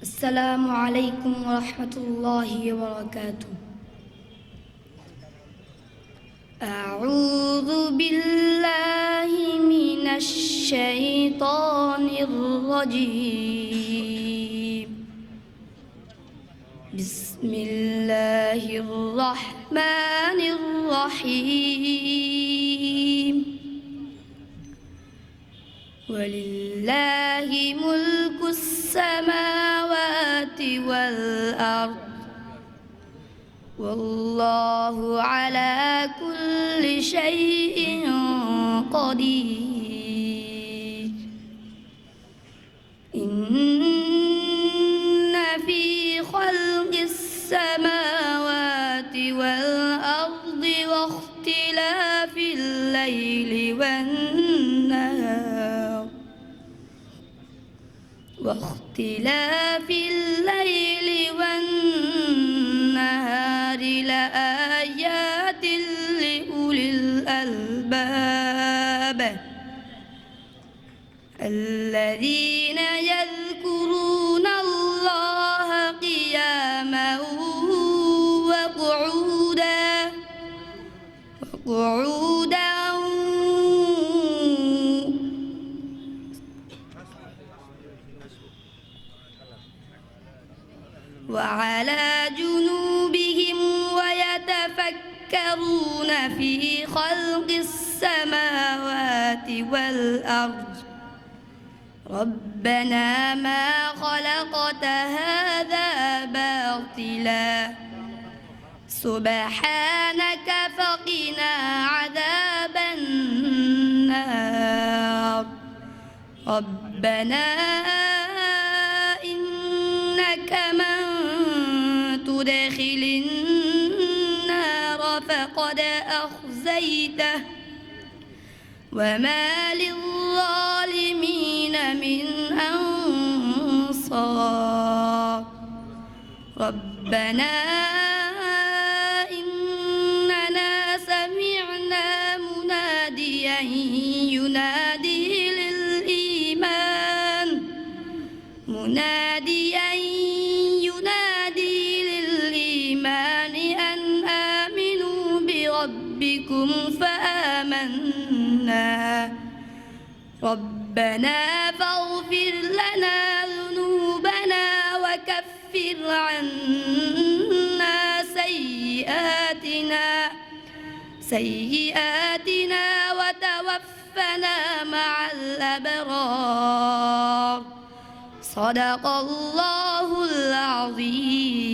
السلام عليكم ورحمة الله وبركاته. أعوذ بالله من الشيطان الرجيم. بسم الله الرحمن الرحيم. ولله ملك السماوات والأرض والله على كل شيء قدير. إن في خلق السماوات والأرض واختلاف الليل والنهار لآيات لأولي الألباب الذين يذكرون الله قياما وقعودا وعلى جنوبهم ويتفكرون في خلق السماوات والأرض ربنا ما خلقت هذا باطلا سبحانك فقنا عذاب النار. ربنا إنك من تدخل النار فقد أخزيته وما للظالمين من أنصار. ربنا إننا سمعنا مناديا ينادي للإيمان أن آمنوا بربكم فآمنا. ربنا فاغفر لنا ذنوبنا وكفر عنا سيئاتنا وتوفنا مع الأبرار. صدق الله العظيم.